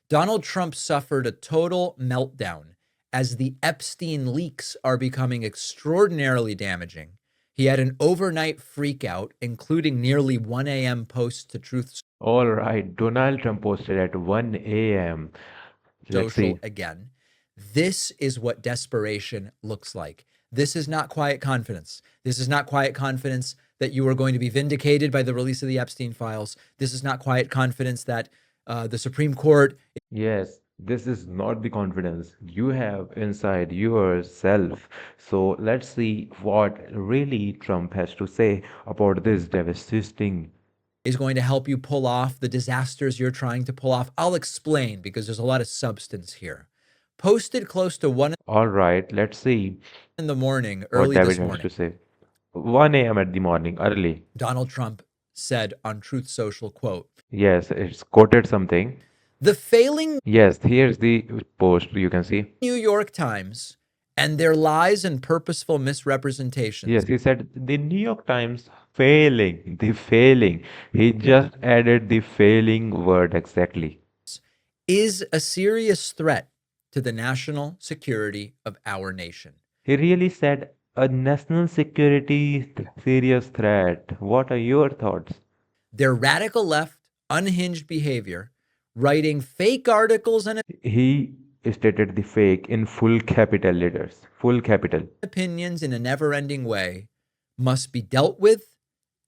Donald Trump suffered a total meltdown as the Epstein leaks are becoming extraordinarily damaging. He had an overnight freakout, including nearly 1 a.m. posts to Truth All right, Donald Trump posted at 1 a.m. Let's Social see. again. This is what desperation looks like. This is not quiet confidence. This is not quiet confidence that you are going to be vindicated by the release of the Epstein files. This is not quiet confidence that the Supreme Court. Yes, this is not the confidence you have inside yourself. So let's see what really Trump has to say about this devastating. Is going to help you pull off the disasters you're trying to pull off. I'll explain because there's a lot of substance here. Posted close to 1 All right, let's see in the morning, what early David this has to morning, say. 1 a.m. at the morning, early. Donald Trump said on Truth Social, quote, Yes, it's quoted something. the failing Yes, here's the post you can see. New York Times and their lies and purposeful misrepresentations Yes, he said the New York Times failing, the failing. He just added the failing word exactly. is a serious threat to the national security of our nation. He really said a national security serious threat. What are your thoughts? Their radical left, unhinged behavior, writing fake articles and He stated the fake in full capital letters, full capital. opinions in a never ending way must be dealt with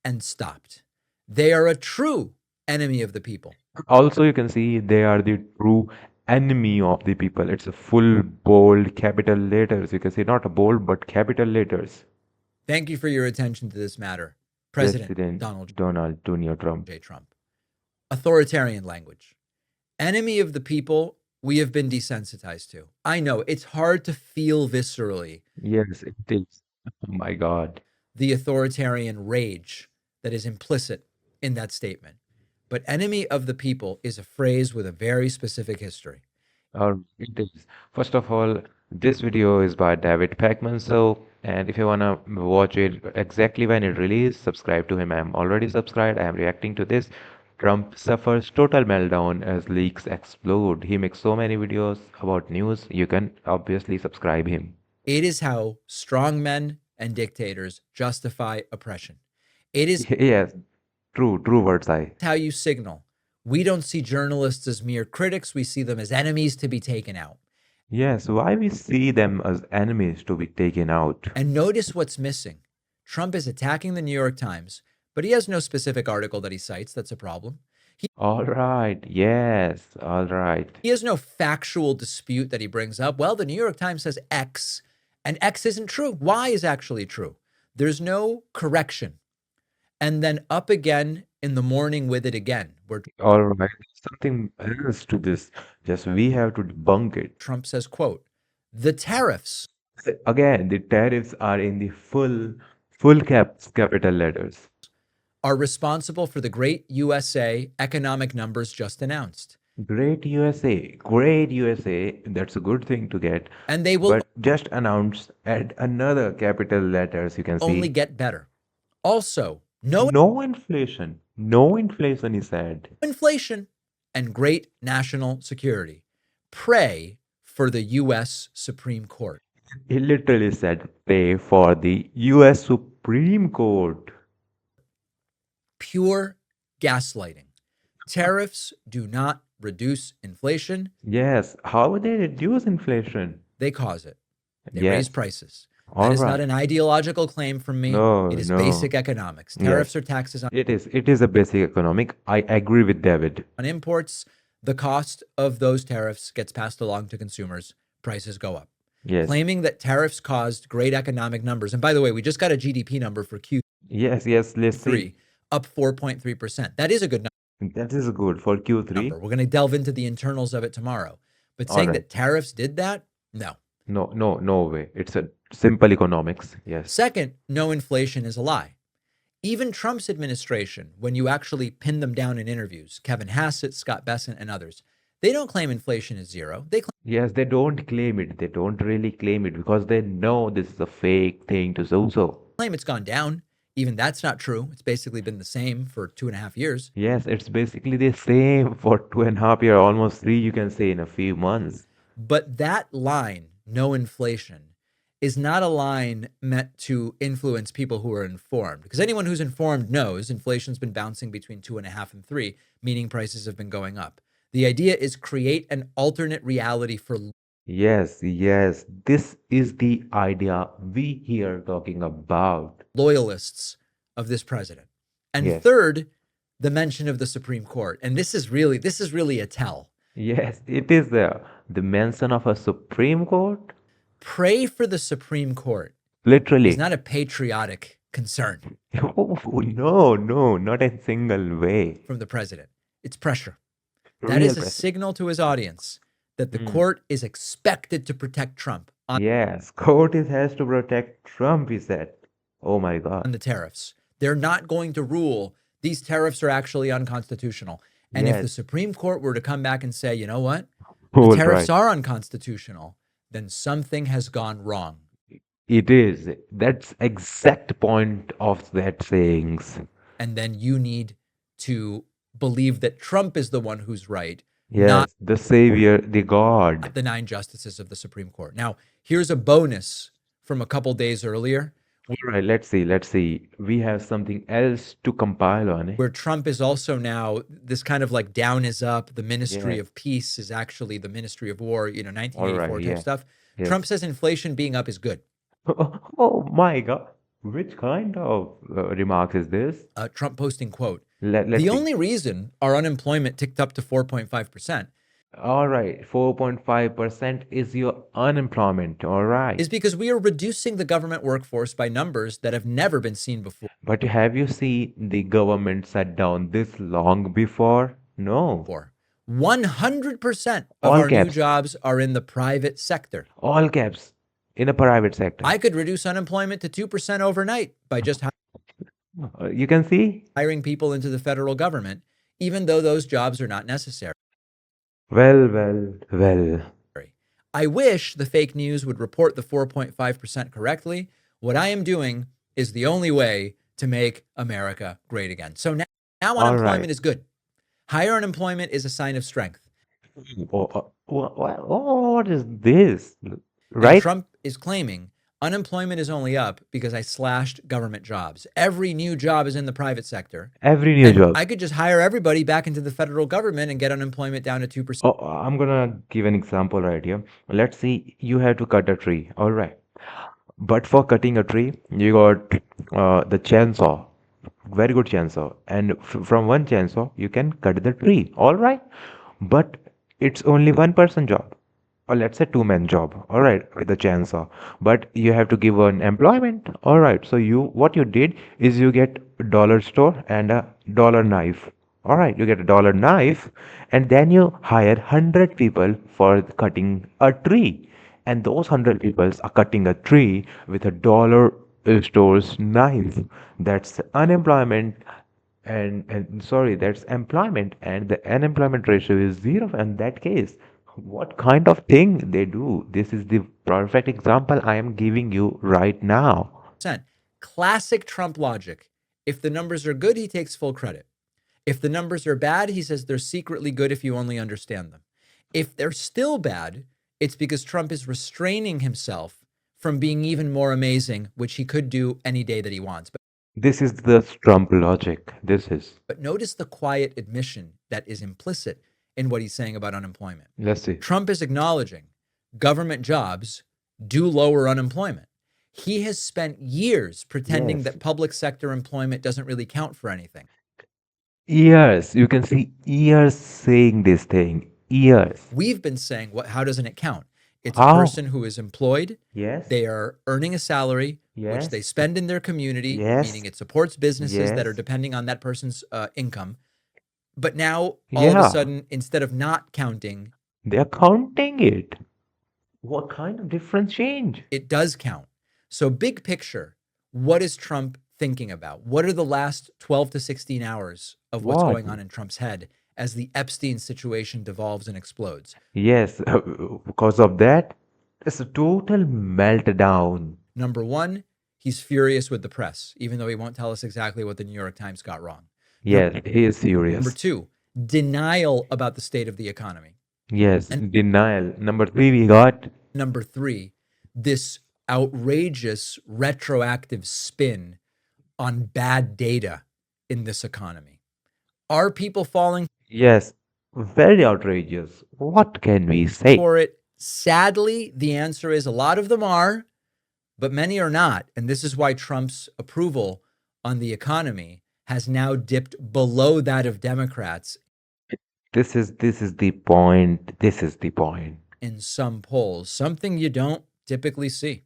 and stopped. They are a true enemy of the people. Also, you can see they are the true enemy of the people. It's a full bold capital letters. You can see not a bold but capital letters. Thank you for your attention to this matter, President President Donald Donald Jr. Trump. J. Trump. Authoritarian language. Enemy of the people, we have been desensitized to. I know it's hard to feel viscerally Yes, it is. Oh my God. the authoritarian rage that is implicit in that statement. But enemy of the people is a phrase with a very specific history. Or it is. First of all, this video is by David Pacman. So, and if you wanna watch it exactly when it released, subscribe to him. I'm already subscribed. I am reacting to this. Trump suffers total meltdown as leaks explode. He makes so many videos about news. You can obviously subscribe him. It is how strong men and dictators justify oppression. It is Yes, true words. I. how you signal. We don't see journalists as mere critics, we see them as enemies to be taken out. Yes, why we see them as enemies to be taken out. And notice what's missing. Trump is attacking the New York Times, but he has no specific article that he cites. That's a problem. All right, yes, all right. He has no factual dispute that he brings up. Well, the New York Times says X, and X isn't true. Y is actually true. There's no correction. And then up again in the morning with it again, where All right, something else to this. Just we have to debunk it. Trump says, quote, the tariffs Again, the tariffs are in the full capital letters. are responsible for the great USA economic numbers just announced. Great USA. That's a good thing to get. And they will But just announced at another capital letters. You can only see get better. Also, no no inflation. No inflation, he said. inflation and great national security. Pray for the US Supreme Court. He literally said, pay for the US Supreme Court. Pure gaslighting. Tariffs do not reduce inflation, Yes, how they reduce inflation? they cause it. They raise Yes, prices. That all is not right. an ideological claim from me. No, It is no. basic economics. Yes, Tariffs or taxes it is. It is a basic economic. I agree with David. on imports, the cost of those tariffs gets passed along to consumers. Prices go up. Yes, Claiming that tariffs caused great economic numbers. And by the way, we just got a GDP number for yes. Let's see. Q3, up 4.3%. That is a good That is good for Q3. number. We're going to delve into the internals of it tomorrow. But All saying right. that tariffs did that, no. No way. It's a simple economics. Yes. Second, no inflation is a lie. Even Trump's administration, when you actually pin them down in interviews, Kevin Hassett, Scott Bessent, and others, they don't claim inflation is zero. They Yes, they don't claim it. They don't really claim it because they know this is a fake thing to do so. claim it's gone down. Even that's not true. It's basically been the same for 2.5 years. Yes, it's basically the same for 2.5 years, almost three, you can say, in a few months. But that line, no inflation, is not a line meant to influence people who are informed. Because anyone who's informed knows inflation's been bouncing between 2.5 and 3, meaning prices have been going up. The idea is create an alternate reality for Yes, yes, this is the idea we here talking about. loyalists of this president. And Yes, third, the mention of the Supreme Court. And this is really a tell. yes, it is the mention of a Supreme Court. Pray for the Supreme Court is Literally. not a patriotic concern Oh, no, no, not in single way. from the president. It's pressure. That Real is a pressure. signal to his audience that the Mm. court is expected to protect Trump Yes, court is has to protect Trump, he said. Oh my God. on the tariffs. They're not going to rule these tariffs are actually unconstitutional. And if the Yes, Supreme Court were to come back and say, you know what, the all tariffs right. are unconstitutional, then something has gone wrong. It is. That's exact point of that sayings. And then you need to believe that Trump is the one who's right, not Yes, the Savior, the God. the 9 justices of the Supreme Court. Now, here's a bonus from a couple days earlier All right, let's see, let's see. We have something else to compile on it. where Trump is also now this kind of like down is up. The Ministry Yes. of Peace is actually the Ministry of War, All 1984 right, type yeah. stuff. Trump Yes. says inflation being up is good. Oh my God. Which kind of remark is this? Trump posting, quote, Let's the see. only reason our unemployment ticked up to 4.5% All right, 4.5% is your unemployment. All right. is because we are reducing the government workforce by numbers that have never been seen before. But have you seen the government shut down this long before? No. 100% of All our new caps. jobs are in the private sector. All caps in a private sector. I could reduce unemployment to 2% overnight by just You can see? hiring people into the federal government, even though those jobs are not necessary. Well, well, well. I wish the fake news would report the 4.5% correctly. What I am doing is the only way to make America great again. So now All right. unemployment is good. Higher unemployment is a sign of strength. What is this? And Right? Trump is claiming unemployment is only up because I slashed government jobs. Every new job is in the private sector. Every new And job. I could just hire everybody back into the federal government and get unemployment down to 2%. Oh, I'm gonna give an example right here. Let's see, you have to cut a tree. All right. But for cutting a tree, you got the chainsaw, very good chainsaw, and from one chainsaw you can cut the tree. All right, but it's only one person job, or let's say two-man job. All right, with the chainsaw, but you have to give an employment. All right, so you what you did is you get a dollar store and a dollar knife. All right, you get a dollar knife, and then you hire 100 people for cutting a tree, and those 100 people are cutting a tree with a dollar store's knife. That's unemployment, and sorry, that's employment, and the unemployment ratio is zero in that case. What kind of thing they do? This is the perfect example I am giving you right now. Classic Trump logic. If the numbers are good, he takes full credit. If the numbers are bad, he says they're secretly good if you only understand them. If they're still bad, it's because Trump is restraining himself from being even more amazing, which he could do any day that he wants. This is the Trump logic. This is. But notice the quiet admission that is implicit in what he's saying about unemployment. Let's see. Trump is acknowledging government jobs do lower unemployment. He has spent years pretending Yes. that public sector employment doesn't really count for anything. Years. You can see years saying this thing. Years. We've been saying, how doesn't it count? It's a How? person who is employed. Yes. They are earning a salary, which they Yes. spend in their community, Yes. meaning it supports businesses that are Yes. depending on that person's income. But now, all of a Yeah. sudden, instead of not counting, They are counting it. What kind of difference change? it does count. So, big picture, what is Trump thinking about? What are the last 12 to 16 hours of what's What? going on in Trump's head as the Epstein situation devolves and explodes? Yes, because of that, it's a total meltdown. Number one, he's furious with the press, even though he won't tell us exactly what the New York Times got wrong. Yes, he is Number furious. two, denial about the state of the economy. Yes, And denial. Number three, we got. number three, this outrageous retroactive spin on bad data in this economy. Are people falling Yes, very outrageous. What can we say? for it? Sadly, the answer is a lot of them are, but many are not. And this is why Trump's approval on the economy has now dipped below that of Democrats This is the point. This is the point. in some polls, something you don't typically see.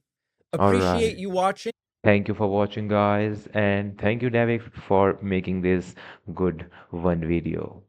All Appreciate right. you watching. Thank you for watching, guys, and thank you, David, for making this good one video.